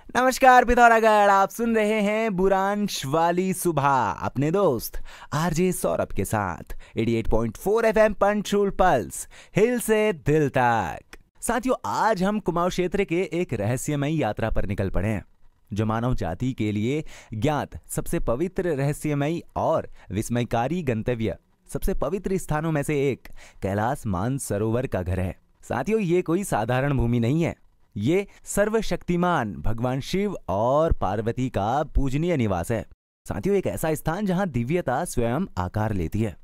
नमस्कार पिथौरागढ़, आप सुन रहे हैं बुरांश वाली सुबह अपने दोस्त आरजे सौरभ के साथ 88.4 एफएम पंचूल पल्स, हिल से दिल तक। साथियों, आज हम कुमाऊं क्षेत्र के एक रहस्यमयी यात्रा पर निकल पड़े हैं, जो मानव जाति के लिए ज्ञात सबसे पवित्र, रहस्यमयी और विस्मयकारी गंतव्य, सबसे पवित्र स्थानों में से एक कैलाश मानसरोवर का घर है। साथियों, ये कोई साधारण भूमि नहीं है, ये सर्वशक्तिमान भगवान शिव और पार्वती का पूजनीय निवास है। साथियों, एक ऐसा स्थान जहां दिव्यता स्वयं आकार लेती है,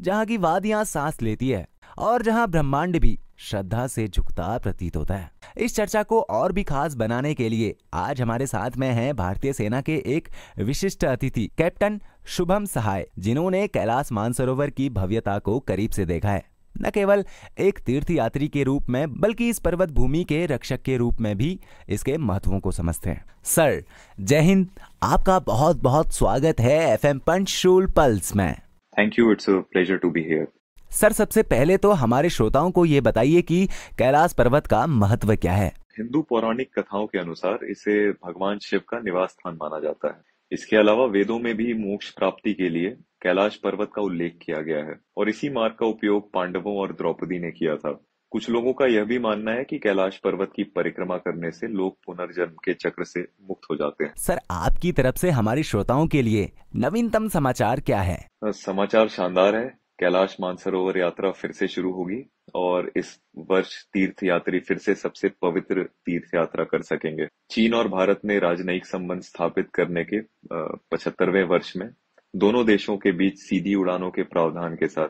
जहां की वादियां सांस लेती है और जहां ब्रह्मांड भी श्रद्धा से झुकता प्रतीत होता है। इस चर्चा को और भी खास बनाने के लिए आज हमारे साथ में हैं भारतीय सेना के एक विशिष्ट अतिथि कैप्टन शुभम सहाय, जिन्होंने कैलाश मानसरोवर की भव्यता को करीब से देखा है। न केवल एक तीर्थयात्री के रूप में, बल्कि इस पर्वत भूमि के रक्षक के रूप में भी इसके महत्वों को समझते हैं। सर, जय हिंद, आपका बहुत बहुत स्वागत है एफएम पंचशूल पल्स में। Thank you, it's a pleasure to be here. Sir, सबसे पहले तो हमारे श्रोताओं को ये बताइए कि कैलाश पर्वत का महत्व क्या है। हिंदू पौराणिक कथाओं के अनुसार इसे भगवान शिव का निवास स्थान माना जाता है। इसके अलावा वेदों में भी मोक्ष प्राप्ति के लिए कैलाश पर्वत का उल्लेख किया गया है और इसी मार्ग का उपयोग पांडवों और द्रौपदी ने किया था। कुछ लोगों का यह भी मानना है कि कैलाश पर्वत की परिक्रमा करने से लोग पुनर्जन्म के चक्र से मुक्त हो जाते हैं। सर, आपकी तरफ से हमारे श्रोताओं के लिए नवीनतम समाचार क्या है? समाचार शानदार है। कैलाश मानसरोवर यात्रा फिर से शुरू होगी और इस वर्ष तीर्थ यात्री फिर से सबसे पवित्र तीर्थ यात्रा कर सकेंगे। चीन और भारत ने राजनयिक संबंध स्थापित करने के 75वें वर्ष में दोनों देशों के बीच सीधी उड़ानों के प्रावधान के साथ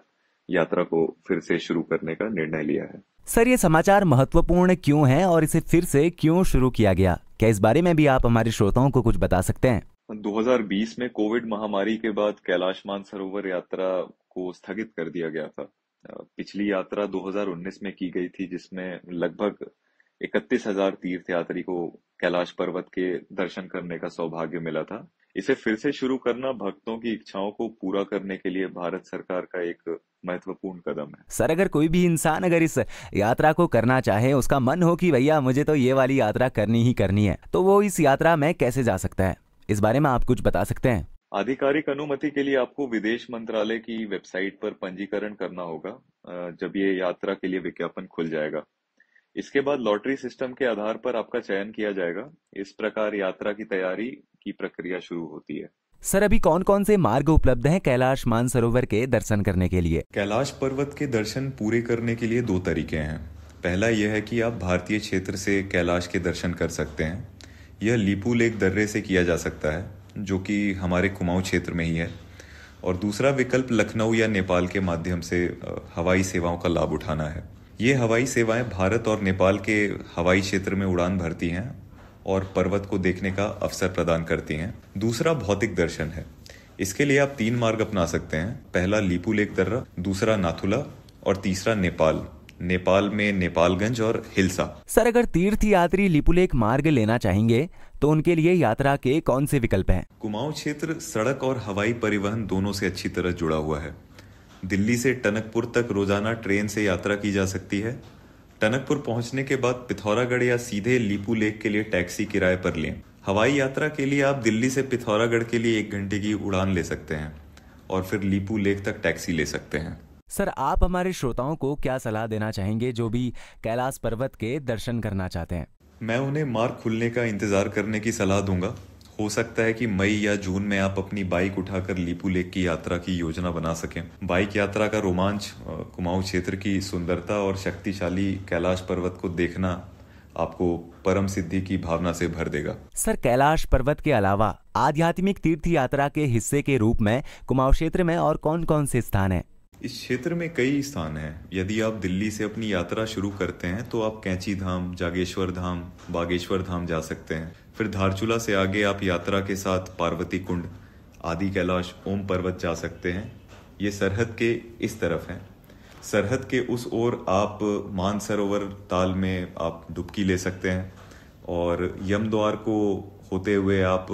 यात्रा को फिर से शुरू करने का निर्णय लिया है। सर, ये समाचार महत्वपूर्ण क्यों है और इसे फिर से क्यों शुरू किया गया? क्या इस बारे में भी आप हमारे श्रोताओं को कुछ बता सकते हैं? 2020 में कोविड महामारी के बाद कैलाश मानसरोवर यात्रा को स्थगित कर दिया गया था। पिछली यात्रा 2019 में की गई थी, जिसमें लगभग 31,000 तीर्थयात्री को कैलाश पर्वत के दर्शन करने का सौभाग्य मिला था। इसे फिर से शुरू करना भक्तों की इच्छाओं को पूरा करने के लिए भारत सरकार का एक महत्वपूर्ण कदम है। सर, अगर कोई भी इंसान अगर इस यात्रा को करना चाहे, उसका मन हो कि भैया मुझे तो ये वाली यात्रा करनी ही करनी है, तो वो इस यात्रा में कैसे जा सकता है? इस बारे में आप कुछ बता सकते हैं? आधिकारिक अनुमति के लिए आपको विदेश मंत्रालय की वेबसाइट पर पंजीकरण करना होगा, जब ये यात्रा के लिए विज्ञापन खुल जाएगा। इसके बाद लॉटरी सिस्टम के आधार पर आपका चयन किया जाएगा। इस प्रकार यात्रा की तैयारी की प्रक्रिया शुरू होती है। सर, अभी कौन कौन से मार्ग उपलब्ध हैं कैलाश मानसरोवर के दर्शन करने के लिए? कैलाश पर्वत के दर्शन पूरे करने के लिए दो तरीके हैं। पहला यह है कि आप भारतीय क्षेत्र से कैलाश के दर्शन कर सकते हैं। यह लीपू लेक दर्रे से किया जा सकता है, जो कि हमारे कुमाऊं क्षेत्र में ही है। और दूसरा विकल्प लखनऊ या नेपाल के माध्यम से हवाई सेवाओं का लाभ उठाना है। ये हवाई सेवाएं भारत और नेपाल के हवाई क्षेत्र में उड़ान भरती हैं और पर्वत को देखने का अवसर प्रदान करती हैं। दूसरा भौतिक दर्शन है। इसके लिए आप 3 मार्ग अपना सकते हैं। पहला लीपू लेक दर्रा, दूसरा नाथुला और तीसरा नेपाल में नेपालगंज और हिल्सा। सर, अगर तीर्थयात्री लिपुलेख मार्ग लेना चाहेंगे तो उनके लिए यात्रा के कौन से विकल्प हैं? कुमाऊं क्षेत्र सड़क और हवाई परिवहन दोनों से अच्छी तरह जुड़ा हुआ है। दिल्ली से टनकपुर तक रोजाना ट्रेन से यात्रा की जा सकती है। टनकपुर पहुंचने के बाद पिथौरागढ़ या सीधे लीपू लेक के लिए टैक्सी किराए पर लें। हवाई यात्रा के लिए आप दिल्ली से पिथौरागढ़ के लिए 1 घंटे की उड़ान ले सकते हैं और फिर लीपू लेक तक टैक्सी ले सकते हैं। सर, आप हमारे श्रोताओं को क्या सलाह देना चाहेंगे जो भी कैलाश पर्वत के दर्शन करना चाहते हैं? मैं उन्हें मार्ग खुलने का इंतजार करने की सलाह दूंगा। हो सकता है कि मई या जून में आप अपनी बाइक उठाकर लीपू लेक की यात्रा की योजना बना सकें। बाइक यात्रा का रोमांच, कुमाऊं क्षेत्र की सुंदरता और शक्तिशाली कैलाश पर्वत को देखना आपको परम सिद्धि की भावना से भर देगा। सर, कैलाश पर्वत के अलावा आध्यात्मिक तीर्थ यात्रा के हिस्से के रूप में कुमाऊं क्षेत्र में और कौन कौन से स्थान हैं? इस क्षेत्र में कई स्थान हैं। यदि आप दिल्ली से अपनी यात्रा शुरू करते हैं तो आप कैंची धाम, जागेश्वर धाम, बागेश्वर धाम जा सकते हैं। फिर धारचूला से आगे आप यात्रा के साथ पार्वती कुंड, आदि कैलाश, ओम पर्वत जा सकते हैं। ये सरहद के इस तरफ हैं। सरहद के उस ओर आप मानसरोवर ताल में आप डुबकी ले सकते हैं और यमद्वार को होते हुए आप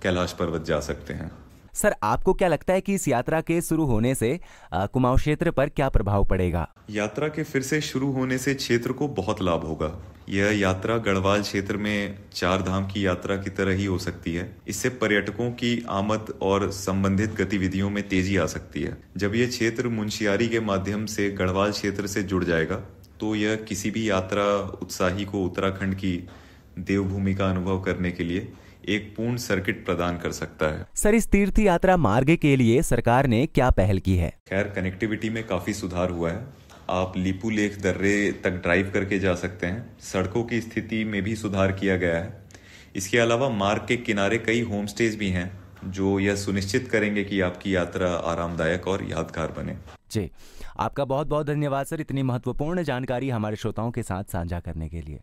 कैलाश पर्वत जा सकते हैं। सर, आपको क्या लगता है कि इस यात्रा के शुरू होने से कुमाऊं क्षेत्र पर क्या प्रभाव पड़ेगा? यात्रा के फिर से शुरू होने से क्षेत्र को बहुत लाभ होगा। यह यात्रा गढ़वाल क्षेत्र में 4 धाम की यात्रा की तरह ही हो सकती है। इससे पर्यटकों की आमद और संबंधित गतिविधियों में तेजी आ सकती है। जब यह क्षेत्र मुंशियारी के माध्यम से गढ़वाल क्षेत्र से जुड़ जाएगा तो यह किसी भी यात्रा उत्साही को उत्तराखंड की देवभूमि का अनुभव करने के लिए एक पूर्ण सर्किट प्रदान कर सकता है। सर, इस तीर्थ यात्रा मार्ग के लिए सरकार ने क्या पहल की है? खैर, कनेक्टिविटी में काफी सुधार हुआ है। आप लीपू लेक दर्रे तक ड्राइव करके जा सकते हैं। सड़कों की स्थिति में भी सुधार किया गया है। इसके अलावा मार्ग के किनारे कई होम स्टेज भी हैं जो यह सुनिश्चित करेंगे कि आपकी यात्रा आरामदायक और यादगार बने। जी, आपका बहुत बहुत धन्यवाद सर, इतनी महत्वपूर्ण जानकारी हमारे श्रोताओं के साथ साझा करने के लिए।